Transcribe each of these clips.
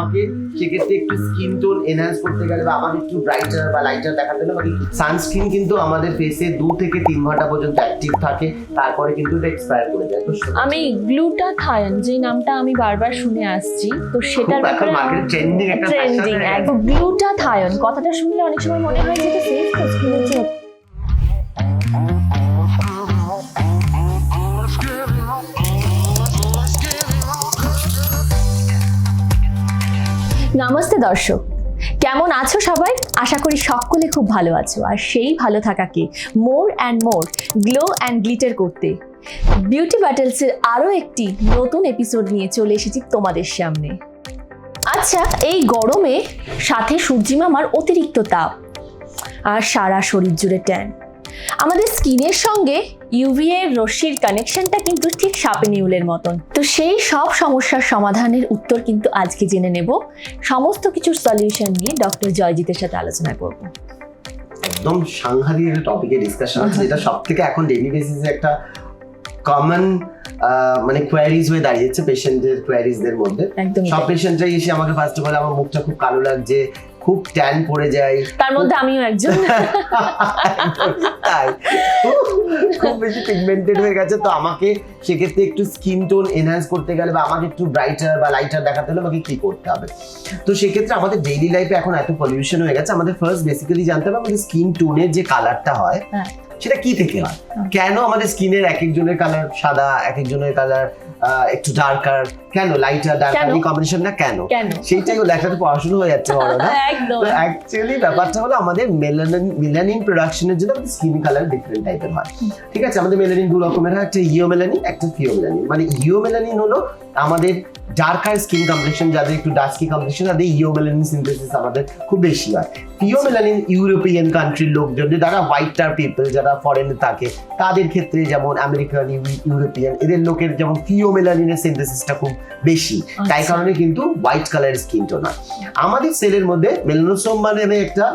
আমাকে সেক্ষেত্রে একটু স্কিন টোন এনহ্যান্স করতে গেলে বা আমাকে একটু ব্রাইটার বা লাইটার দেখাতে হলে আমাকে সানস্ক্রিন কিন্তু আমাদের ফেসে 2 থেকে 3 ঘন্টা পর্যন্ত অ্যাক্টিভ থাকে, তারপরে কিন্তু এটা এক্সপায়ার করে যায়। তো আমি গ্লুটাথায়ন যে নামটা আমি বারবার শুনে আসছি, তো সেটার ব্যাপারে ট্রেন্ডিং একটা ট্রেন্ডিং একদম গ্লুটাথায়ন কথাটা শুনলে অনেক সময় মনে হয় যে এটা সেফ তো স্কিনের জন্য। নমস্তে দর্শক, কেমন আছো সবাই? আশা করি সকলে খুব ভালো আছো। আর সেই ভালো থাকাকে more and more glow and glitter করতে বিউটি ব্যাটেলসের আরও একটি নতুন এপিসোড নিয়ে চলে এসেছি তোমাদের সামনে। আচ্ছা, এই গরমে সাথে সূর্যি মামার অতিরিক্ত তাপ আর সারা শরীর জুড়ে ট্যান, আমাদের স্কিনের সঙ্গে ইউভি এর রশ্মির কানেকশনটা কিন্তু ঠিক সাপে নেউলের মতন। তো সেই সব সমস্যার সমাধানের উত্তর কিন্তু আজকে জেনে নেব। সমস্ত কিছুর সলিউশন নিয়ে ডক্টর জয়জিতের সাথে আলোচনা করব। একদম সাংঘাতিক একটা টপিকে ডিসকাশন আছে, যেটা সব থেকে এখন ডেইলি বেসিসে একটা কমন মানে কোয়ারিজ হয়ে দাঁড়িয়েছে পেশেন্টদের কোয়ারিজদের মধ্যে। সব পেশেন্টরাই এসে আমাকে ফার্স্ট অফ অল আমার মুখটা খুব কালো লাগছে, খুব ট্যান পড়ে যায়, তার মধ্যে আমিও একজন। তাই খুব বেশি পিগমেন্টেড হয়ে গেছে। তো আমাকে সেক্ষেত্রে একটু স্কিন টোন এনহ্যান্স করতে গেলে বা আমাকে একটু ব্রাইটার বা লাইটার দেখাতে হলে আমাকে কি করতে হবে? তো সেক্ষেত্রে আমাদের ডেইলি লাইফে এখন এত পলিউশন হয়ে গেছে, আমাদের ফার্স্ট বেসিক্যালি জানতে হবে আমাদের স্কিন টোনের যে কালারটা হয় সেটা কি থেকে হয়। কেন আমাদের স্কিনের এক একজনের কালার সাদা, এক একজনের কালার একটু ডার্কার, কেন লাইটার ডার্কার এই কম্বিনেশনটা কেন? সেইটাই হলো একটা পড়াশোনা হয়ে যাচ্ছে বড় না। তো অ্যাকচুয়ালি ব্যাপারটা হলো আমাদের মেলানিন প্রোডাকশনের জন্য আমাদের স্কিন কালার ডিফারেন্ট টাইপের হয়। ঠিক আছে, আমাদের মেলানিন দু রকমের হয়, একটা ইও মেলানিন, একটা ফিও মেলানিন। মানে ইও মেলানিন হলো আমাদের ডার্কার স্কিন কমপ্লেকশন, যাদের একটু ডাস্কি কমপ্লেকশন তাদের ইও মেলানিন সিনথেসিস আমাদের খুব বেশি হয়। ফিও মেলানিন ইউরোপিয়ান কান্ট্রির লোকজন, যারা হোয়াইটার পিপল, যারা ফরেনে থাকে তাদের ক্ষেত্রে, যেমন আমেরিকান, ইউরোপিয়ান, এদের লোকের যেমন ফিও মেলানিনের সিনথেসিসটা খুব বেশি, তাই কারণে কিন্তু হোয়াইট কালারের স্কিন টোন হয়। আমাদের সেলের মধ্যে মেলানোসোম মানে একটা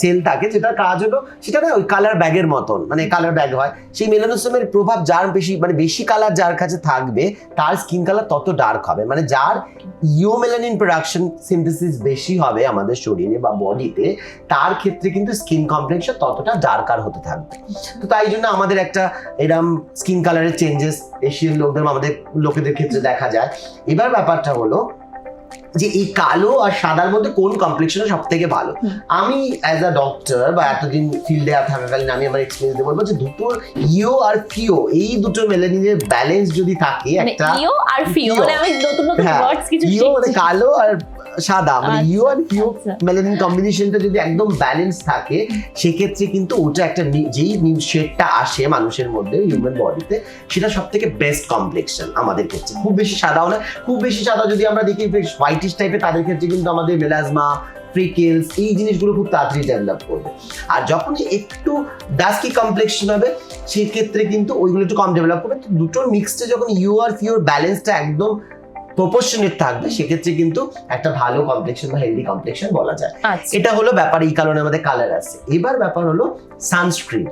সেল থাকে, যেটা কাজ হলো সেটা না ওই কালার ব্যাগের মতন, মানে কালার ব্যাগ হয়। সেই মেলানোসোমের প্রভাব যার বেশি, মানে বেশি কালার যার কাছে থাকবে তার স্কিন কালার তত ডার্ক হবে। মানে যার ইও মেলানিন প্রোডাকশন সিনথেসিস বেশি হবে আমাদের শরীরে বা বডিতে, তার ক্ষেত্রে কিন্তু স্কিন কমপ্লেক্সন ততটা ডার্কার হতে থাকবে। তো তাই জন্য আমাদের একটা এরকম স্কিন কালারের চেঞ্জেস এশিয়ান লোকদের, আমাদের লোকেদের ক্ষেত্রে দেখা যায়। এবার ব্যাপারটা হলো যে এই কালো আর সাদার মধ্যে কোন কমপ্লেক্সনটা সব থেকে ভালো। আমি অ্যাজ আ ডক্টর বা এতদিন ফিল্ডে থাকাকালীন আমি আমার এক্সপিরিয়েন্স দিয়ে বলবো যে দুটো ইও আর ফিও, এই দুটো মেলানিনের ব্যালেন্স যদি থাকে, একটা ইও আর ফিও মানে আমি নতুন নতুন ওয়ার্ডস কিছু শিখছি। ইও মানে কালো আর সাদা, মানে ইও আর ফিও মেলানিন কম্বিনেশনটা যদি একদম ব্যালেন্স থাকে, সেক্ষেত্রে কিন্তু ওটা একটা যেই নিউ শেডটা আসে মানুষের মধ্যে, হিউম্যান বডিতে, সেটা সব থেকে বেস্ট কমপ্লেক্সন আমাদের ক্ষেত্রে। খুব বেশি সাদাও না, খুব বেশি সাদা যদি আমরা দেখি হোয়াইটিশ টাইপের, তাদের ক্ষেত্রে কিন্তু আমাদের মেলাজমা, ফ্রিকেলস, এই জিনিসগুলো খুব তাড়াতাড়ি ডেভেলপ করবে। আর যখন একটু ডাস্কি কমপ্লেক্সন হবে, সেক্ষেত্রে কিন্তু ওইগুলো একটু কম ডেভেলপ করবে। তো দুটোর মিক্সডে যখন ইউ আর ফিওর ব্যালেন্সটা একদম প্রপোর্শনেট থাকবে, সেক্ষেত্রে কিন্তু একটা ভালো কমপ্লেক্সন বা হেলদি কমপ্লেক্সন বলা যায়। এটা হলো ব্যাপার, এই কারণে আমাদের কালার আছে। এবার ব্যাপার হলো সানস্ক্রিন।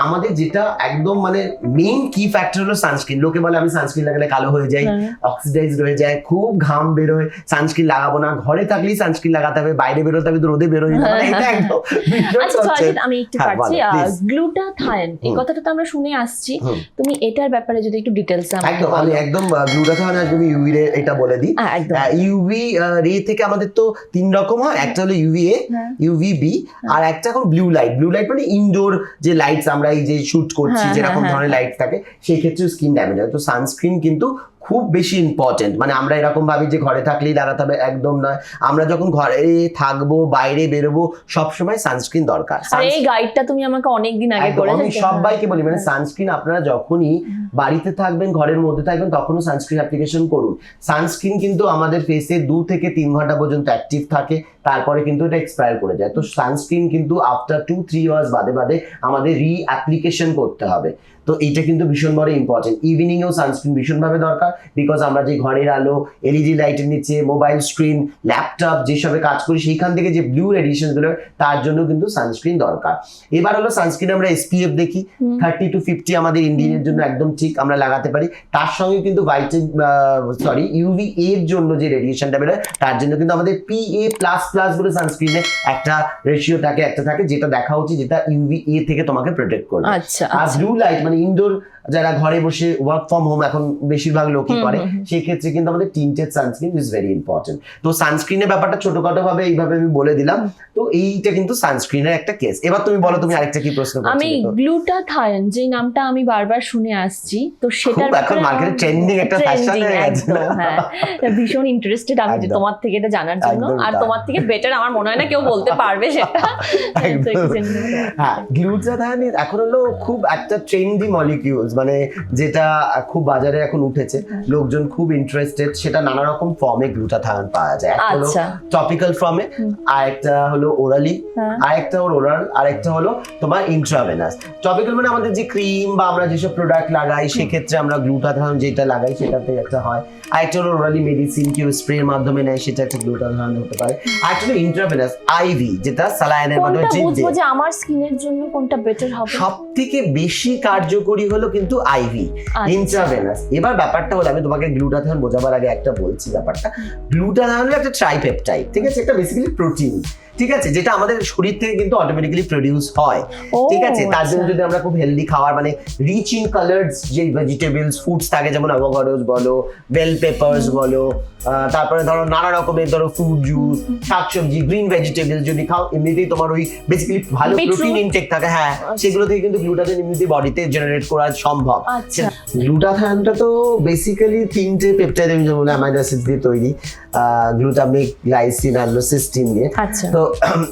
আমাদের যেটা একদম মানে মেইন কি ফ্যাক্টর হলো সানস্ক্রিন। লোকে বলে আমি সানস্ক্রিন লাগালে কালো হয়ে যাই, অক্সিডাইজড হয়ে যায়, খুব ঘাম বেরোয়, সানস্ক্রিন লাগাবো না, ঘরে থাকলেই সানস্ক্রিন লাগাতে হবে, বাইরে বেরোতে হবে তো রোদে বেরোই না, মানে এটা একদম। আচ্ছা, আমি একটু পারছি গ্লুটাথায়ন এই কথাটা তো আমরা শুনে আসছি, তুমি এটার ব্যাপারে যদি একটু ডিটেইলস আমাকে একদম আমি একদম গ্লুটাথায়ন আর তুমি ইউভি রে এটা বলে দিই। ইউভি রে থেকে আমাদের তো 3 রকম হয়, একটা হলো ইউভিএ, ইউভিবি, আর একটা এখন ব্লু লাইট। ব্লু লাইট মানে ইনডোর যে লাইটস আমরা এই যে শুট করছি, যেরকম ধরনের লাইট থাকে, সেই ক্ষেত্রে স্কিন ড্যামেজ হয়। তো সানস্ক্রিন কিন্তু খুব বেশি ইম্পর্টেন্ট। মানে আমরা এরকম ভাবি যে ঘরে থাকলেই লাগাতে হবে, একদম নয়। আমরা যখন ঘরে থাকবো, বাইরে বেরোবো, সবসময় সানস্ক্রিন দরকার। এই গাইডটা তুমি আমাকে অনেকদিন আগে করেছো। আমি সবাইকে বলি, মানে সানস্ক্রিন আপনারা যখনই বাড়িতে থাকবেন, ঘরের মধ্যে থাকবেন, তখনও সানস্ক্রিন অ্যাপ্লিকেশন করুন। সানস্ক্রিন কিন্তু আমাদের ফেসে 2 থেকে 3 ঘন্টা পর্যন্ত অ্যাক্টিভ থাকে, তারপরে কিন্তু এটা এক্সপায়ার করে যায়। তো সানস্ক্রিন কিন্তু আফটার 2-3 ইয়ার্স বাদে বাদে আমাদের রি অ্যাপ্লিকেশন করতে হবে। তো এইটা কিন্তু ভীষণ বড় ইম্পর্টেন্ট। ইভিনিং এও সানস্ক্রিন ভীষণ ভাবে দরকার, বিকজ আমরা যে ঘরের আলো, এলইডি লাইটের নিচে, মোবাইল স্ক্রিন, ল্যাপটপ যেসবে কাজ করি সেইখান থেকে যে ব্লু রেডিয়েশন গুলো তার জন্য কিন্তু সানস্ক্রিন দরকার। এবার হলো সানস্ক্রিন আমরা SPF দেখি 30 to 50 আমাদের ইন্ডিয়ানের জন্য একদম ঠিক আমরা লাগাতে পারি। তার সঙ্গে কিন্তু UVA এর জন্য যে রেডিয়েশনটা বেরোয় তার জন্য কিন্তু আমাদের PA++ বলে সানস্ক্রিনে একটা রেশিও থাকে, একটা থাকে যেটা দেখা উচিত, যেটা UVA থেকে তোমাকে প্রোটেক্ট করবে। আচ্ছা আর ব্লু লাইট মানে ইনডোর যারা ঘরে বসে ওয়ার্ক ফ্রম হোম এখন বেশিরভাগ লোকই করে, সেই ক্ষেত্রে কিন্তু আমাদের tinted sunscreen is very important. তো সানস্ক্রিনের ব্যাপারটা ছোটখাটো ভাবে এইভাবে আমি বলে দিলাম। তো এইটা কিন্তু সানস্ক্রিনের একটা কেস। এবার তুমি বলো, তুমি আরেকটা কি প্রশ্ন করছো? আমি গ্লুটাথায়ন যে নামটা আমি বারবার শুনে আসছি, তো সেটার এখন মার্কেটে ট্রেন্ডিং একটা ফ্যাশন হয়ে গেছে। হ্যাঁ, ভীষণ ইন্টারেস্টেড আমি যে তোমার থেকে এটা জানার জন্য, আর তোমার থেকে বেটার আমার মনে হয় না কেউ বলতে পারবে সেটা। হ্যাঁ, গ্লুটাথায়ন এখন হলো খুব একটা ট্রেন্ডি মলিকিউলস, মানে যেটা খুব বাজারে এখন উঠেছে, লোকজন খুব ইন্টারেস্টেড। সেটা নানা রকম ফর্মে গ্লুটাথায়ন পাওয়া যায়। একটা হলো টপিক্যাল ফর্মে, আর একটা হলো ওরালি, আর একটা হলো ওরাল, আর একটা হলো তোমার ইন্ট্রাভেনাস। টপিক্যাল মানে আমাদের যে ক্রিম বা আমরা যেসব প্রোডাক্ট লাগাই সেক্ষেত্রে আমরা গ্লুটাথায়ন যেটা লাগাই সেটাতে একটা হয়। আর একটা হলো ওরালি মেডিসিন, কেউ স্প্রের মাধ্যমে নেয়, সেটা একটা গ্লুটাথায়ন হতে পারে। আর একটা হলো ইন্ট্রাভেনাস আইভি, যেটা স্যালাইনের মাধ্যমে বুঝবো যে আমার স্কিনের জন্য কোনটা বেটার হবে। সবথেকে বেশি কার্যকরী হলো কিন্তু আইভি, ইন্ট্রাভেনাস। এবার ব্যাপারটা হলো, আমি তোমাকে গ্লুটাথায়ন বোঝাবার আগে একটা বলছি ব্যাপারটা। গ্লুটাথায়ন হলো একটা ট্রাইপেপটাইড, ঠিক আছে? এটা বেসিক্যালি প্রোটিন, ঠিক আছে, যেটা আমাদের শরীর থেকে কিন্তু অটোমেটিক্যালি প্রডিউস হয়, ঠিক আছে? তার জন্য যদি আমরা খুব হেলদি খাবার, মানে রিচ ইন কালার্স যে ভেজিটেবলস ফুডস থাকে, যেমন অ্যাভোকাডোস বলো, বেল পেপারস বলো, তারপরে ধরো নানা রকমের ধরো ফ্রুট জুস, শাকসবজি, গ্রিন ভেজিটেবলস যদি খাও, এমনিতেই তোমার ওই বেসিক্যালি ভালো প্রোটিন ইনটেক থাকে, হ্যাঁ, সেগুলো থেকে কিন্তু গ্লুটাথায়ন এমনিতেই বডিতে জেনারেট করা সম্ভব। গ্লুটাথায়নটা তো বেসিক্যালি 3টে পেপটাইড অ্যামাইনো অ্যাসিড দিয়ে তৈরি, গ্লুটামিক, গ্লাইসিন আর সিস্টিন দিয়ে। তো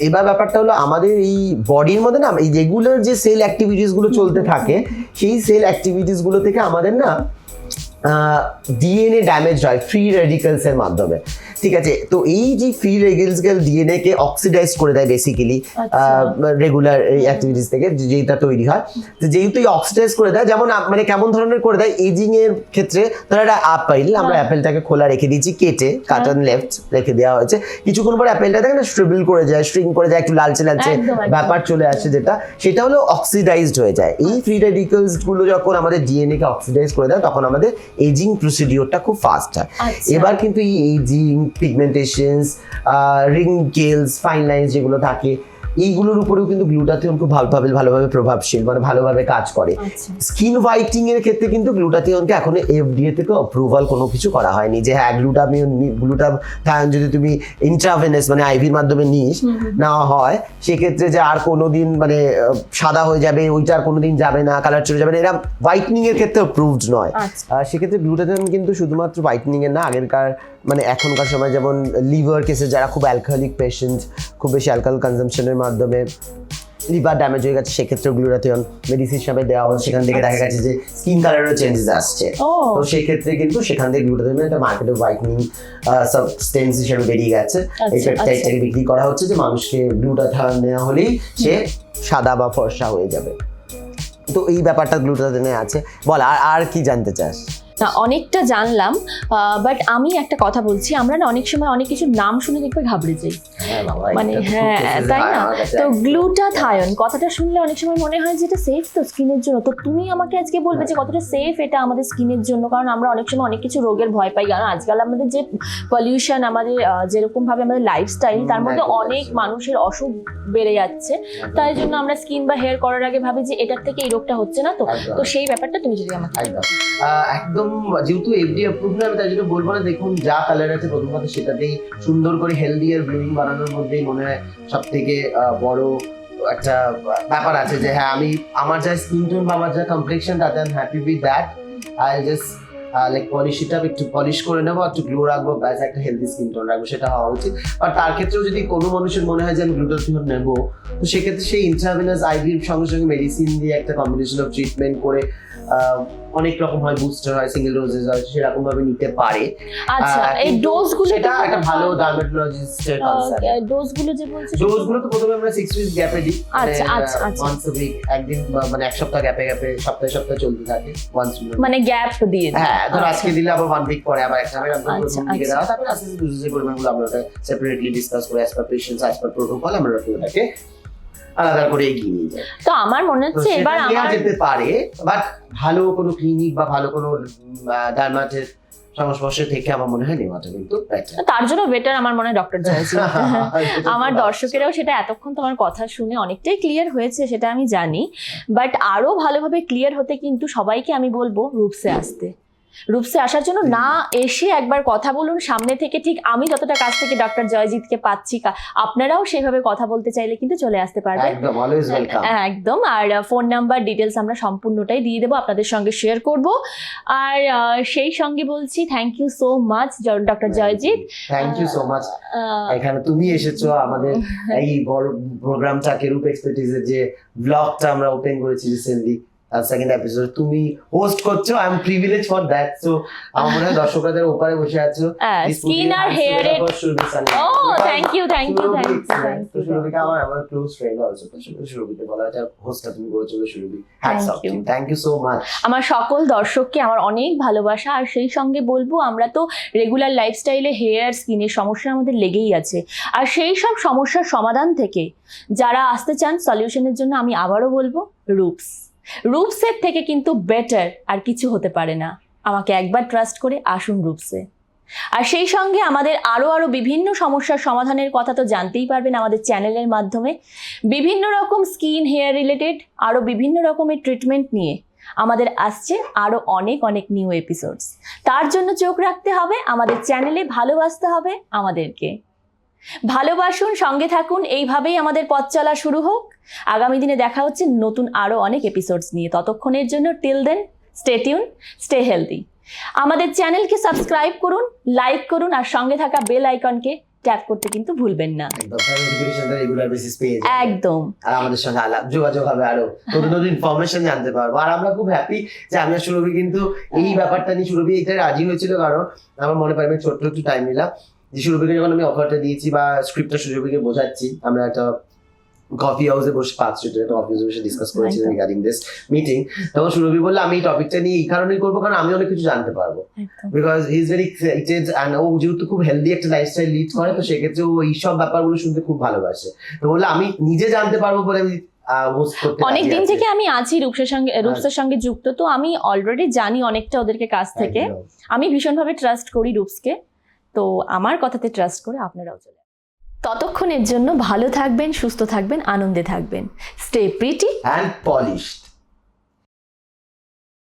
এবার ব্যাপারটা হলো, আমাদের এই বডির মধ্যে না এই রেগুলার যে সেল অ্যাক্টিভিটিস গুলো চলতে থাকে, সেই সেল অ্যাক্টিভিটিস গুলো থেকে আমাদের না ডিএনএ ড্যামেজ হয় ফ্রি রেডিক্যালস এর মাধ্যমে, ঠিক আছে? তো এই যে ফ্রি রেডিক্যালস ডিএনএ কে অক্সিডাইজ করে দেয় বেসিক্যালি রেগুলার অ্যাক্টিভিটিস থেকে যেটা তৈরি হয়। তো যেহেতু অক্সিডাইজ করে দেয়, যেমন মানে কেমন ধরনের করে দেয়, এজিং এর ক্ষেত্রে ধরো একটা আপেল, আমরা অ্যাপেলটাকে খোলা রেখে দিয়েছি, কেটে কাট অন লেফট রেখে দেওয়া হয়েছে, কিছুক্ষণ পর অ্যাপেলটা দেখে না স্ট্রিবল করে যায়, স্ট্রিং করে যায়, একটু লালচে লালচে ব্যাপার চলে আসে, যেটা সেটা হলো অক্সিডাইজড হয়ে যায়। এই ফ্রি রেডিক্যালস গুলো যখন আমাদের ডিএনএ কে অক্সিডাইজ করে দেয়, তখন আমাদের এজিং প্রসিডিওরটা খুব ফাস্ট হয়। এবার কিন্তু এই এজিং, পিগমেন্টেশনস, রিঙ্কেলস, ফাইন লাইন্স যেগুলো থাকে, এইগুলোর উপরেও কিন্তু গ্লুটাথিয়ন খুব ভালোভাবে প্রভাবশীল, মানে ভালোভাবে কাজ করে। স্কিন হোয়াইটিং এর ক্ষেত্রে কিন্তু গ্লুটাথিয়নকে এখনো FDA থেকে অ্যাপ্রুভাল কোনো কিছু করা হয়নি যে হ্যাঁ গ্লুটাথায়ন যদি তুমি ইন্ট্রাভেনাস মানে আইভির মাধ্যমে নেওয়া হয়, সেক্ষেত্রে যে আর কোনোদিন মানে সাদা হয়ে যাবে, ওইটা আর কোনোদিন যাবে না, কালার চলে যাবে না, এরা হোয়াইটনিং এর ক্ষেত্রে অ্যাপ্রুভড নয়। সেক্ষেত্রে গ্লুটাথিয়ন কিন্তু শুধুমাত্র হোয়াইটনিং এর না, আগেরকার মানে এখনকার সময় যেমন লিভার কেসে যারা খুব অ্যালকোহলিক পেশেন্ট, খুব বেশি অ্যালকোহল কনজাম্পশনের মাধ্যমে লিভার ড্যামেজ হয়ে গেছে, সেক্ষেত্রে গ্লুটাথিয়ন মেডিসিন হিসাবে দেওয়া হয়, সেখান থেকে দেখা গেছে যে স্কিন কালারেরও চেঞ্জেস আসছে। তো সেক্ষেত্রে কিন্তু সেখান থেকে গ্লুটাথিয়ন একটা মার্কেটে হোয়াইটনিং সাবস্টেন্স হিসেবে বেরিয়ে গেছে। এই পেপটাইডটাকে বিক্রি করা হচ্ছে যে মানুষকে গ্লুটাথিয়ন নেওয়া হলেই সে সাদা বা ফর্সা হয়ে যাবে। তো এই ব্যাপারটা গ্লুটাথিয়নে আছে। বল আর কি জানতে চাস? না, অনেকটা জানলাম, বাট আমি একটা কথা বলছি, আমরা না অনেক সময় অনেক কিছু নাম শুনে দেখবে ঘাবড়ে যাই, মানে হ্যাঁ তাই না? তো গ্লুটাথায়ন কথাটা শুনলে অনেক সময় মনে হয় যে এটা সেফ তো স্কিনের জন্য। তো তুমি আমাকে আজকে বলবে যে কতটা সেফ এটা আমাদের স্কিনের জন্য, কারণ আমরা অনেক সময় অনেক কিছু রোগের ভয় পাই, কারণ আজকাল আমাদের যে পলিউশন, আমাদের যেরকম ভাবে আমাদের লাইফস্টাইল, তার মধ্যে অনেক মানুষের অসুখ বেড়ে যাচ্ছে। তাই জন্য আমরা স্কিন বা হেয়ার করার আগে ভাবি যে এটার থেকে এই রোগটা হচ্ছে না। তো সেই ব্যাপারটা তুমি যদি আমাকে একদম, যেহেতু FDA অ্যাপ্রুভড না, আমি তাই জন্য বলবো না। দেখুন, যা কালার আছে প্রথম কথা সেটাতেই সুন্দর করে হেলদি আর গ্লোয়িং বানানোর মধ্যেই মনে হয় সব থেকে বড় একটা ব্যাপার আছে যে হ্যাঁ, আমি আমার যা স্কিন টোন বা আমার যা কমপ্লেক্সন, তাতে আমি happy with that. I just like polish it up, একটু পলিশ করে নেবো, একটু গ্লো রাখবো, ব্যাস একটা হেলদি স্কিন টোন রাখবো, সেটা হওয়া উচিত। আর তার ক্ষেত্রেও যদি কোনো মানুষের মনে হয় যে আমি গ্লুটাথিয়ন নেবো, তো সেক্ষেত্রে সেই ইন্ট্রাভেনাস আইভির সঙ্গে সঙ্গে মেডিসিন দিয়ে একটা কম্বিনেশন অফ ট্রিটমেন্ট করে অনেক রকম হয়, বুস্টার হয়, সিঙ্গেল ডোজেস হয়, সেরকম ভাবে নিতে পারে। আচ্ছা, এই কিন্তু ডোজগুলো সেটা একটা ভালো ডার্মাটোলজিস্টের কনসার্ন। ডোজগুলো যে বলছি ডোজগুলো তো প্রথমে আমরা 6 উইক গ্যাপে দিই, আচ্ছা, আচ্ছা, আচ্ছা। ওয়ান্স আ উইক, একদিন মানে এক সপ্তাহ গ্যাপে গ্যাপে সপ্তাহে সপ্তাহে চলতে থাকে ওয়ান্স। মানে গ্যাপ দিয়ে দিই। হ্যাঁ, ধর আচ্ছা। আজকে দিলে আবার 1 উইক পরে আবার একটা আচ্ছা, দিকে দেওয়া, তারপরে আস্তে আস্তে ডোজের পরিমাণগুলো আমরা ওটা সেপারেটলি ডিসকাস করে as per patients, as per protocol আমরা ওটাকে আলাদা করে এগিয়ে নিয়ে যাই। তো আমার মনে হচ্ছে এবার আমার যেতে পারে, বাট ভালো কোনো ক্লিনিক বা ভালো কোনো ডার্মাটের সংস্পর্শে থেকে আমার মনে হয় নেওয়াটা কিন্তু better। তার জন্য বেটার আমার মনে হয় ডক্টর জয়জি। আমার দর্শকেরাও সেটা এতক্ষণ তোমার কথা শুনে অনেকটাই ক্লিয়ার হয়েছে, সেটা আমি জানি, বাট আরো ভালোভাবে ক্লিয়ার হতে কিন্তু সবাইকে আমি বলবো রূপসে আসতে। রূপসে আসার জন্য না এসে একবার কথা বলুন সামনে থেকে, ঠিক আমি যতটা কাছ থেকে ডক্টর জয়জিৎকে পাচ্ছি, আপনারাও সেভাবে কথা বলতে চাইলে কিন্তু চলে আসতে পারবেন। একদম অলওয়েজ ওয়েলকাম। একদম। আর ফোন নাম্বার ডিটেলস আমরা সম্পূর্ণটাই দিয়ে দেবো, আপনাদের সঙ্গে শেয়ার করব। আর সেই সঙ্গে বলছি thank you so much doctor Joyjit. Thank you so much. এখানে তুমি এসেছো আমাদের এই বড় প্রোগ্রামটাকে, রূপ এক্সপার্টিজের যে ব্লগটা আমরা ওপেন করেছি রিসেন্টলি, সেকেন্ড এপিসোড তুমি হোস্ট করছো। I am privilege for that. So আমার মনে হয় দর্শকদের ওপারে বসে আছো, স্কিন আর হেয়ার এর। ও thank you thank you thank you. সুরভিকে আমার ক্লোজ ফ্রেন্ড অলসো, তো সুরভিকে বলা এটা হোস্টটা তুমি করেছো Surabhi. Hats off, thank you so much. আমার সকল দর্শককে আমার অনেক ভালোবাসা। আর সেই সঙ্গে বলবো আমরা তো রেগুলার লাইফস্টাইলে হেয়ার স্কিনের সমস্যা আমাদের লেগেই আছে, আর সেই সব সমস্যার সমাধান থেকে যারা আসতে চান সলিউশনের জন্য, আমি আবারও বলবো রূপসের থেকে কিন্তু বেটার আর কিছু হতে পারে না। আমাকে একবার ট্রাস্ট করে আসুন রূপসে। আর সেই সঙ্গে আমাদের আরও বিভিন্ন সমস্যার সমাধানের কথা তো জানতেই পারবেন আমাদের চ্যানেলের মাধ্যমে। বিভিন্ন রকম স্কিন হেয়ার রিলেটেড আরও বিভিন্ন রকমের ট্রিটমেন্ট নিয়ে আমাদের আসছে আরও অনেক অনেক নিউ এপিসোডস। তার জন্য চোখ রাখতে হবে আমাদের চ্যানেলে, ভালোবাসতে হবে আমাদেরকে। ভালোবাসুন, সঙ্গে থাকুন, এইভাবেই আমাদের পথ চলা শুরু হোক। আগামী দিনে দেখা হচ্ছে নতুন আরও অনেক এপিসোডস নিয়ে। ততক্ষণের জন্য till then stay tuned, stay healthy. আমাদের চ্যানেলকে সাবস্ক্রাইব করুন, লাইক করুন, আর সঙ্গে থাকা বেল আইকনকে ট্যাপ করতে কিন্তু ভুলবেন না। একদম। আর আমাদের সঙ্গে যোগাযোগ হবে, আরো নতুন নতুন ইনফরমেশন জানতে পারবো। আর আমরা খুব হ্যাপি যে আমরা সুরভি কিন্তু এই ব্যাপারটা নিয়ে, সুরভি এটা রাজি হয়েছিল কারণ আমার মনে পড়ে আমি ছোট্ট একটু টাইম নিলাম যে সুরভিকে যখন আমি অফারটা দিয়েছি বা স্ক্রিপ্টটা সুরভিকে বোঝাচ্ছি, আমরা একটা কফি হাউসে বসে পার্ক স্ট্রিটের একটা কফি হাউসে বসে ডিসকাস করেছিলাম রিগার্ডিং দিস মিটিং। তখন সুরভি বললো আমি এই টপিকটা নিয়ে এই কারণেই করবো কারণ আমি অনেক কিছু জানতে পারবো, because he is very excited and ও যেহেতু খুব হেলদি একটা লাইফস্টাইল লিড করে, তো সেক্ষেত্রে ও এইসব ব্যাপারগুলো শুনতে খুব ভালোবাসে। তো বললো আমি নিজে জানতে পারবো বলে আমি অনেক দিন থেকে আমি আছি রূপসের সঙ্গে যুক্ত, তো আমি অলরেডি জানি অনেকটা ওদেরকে কাছ থেকে। আমি ভীষণভাবে ট্রাস্ট করি রূপসকে, তো আমার কথাতে ট্রাস্ট করে আপনারাও চলে। ততক্ষণের জন্য ভালো থাকবেন, সুস্থ থাকবেন, আনন্দে থাকবেন। Stay pretty and polished.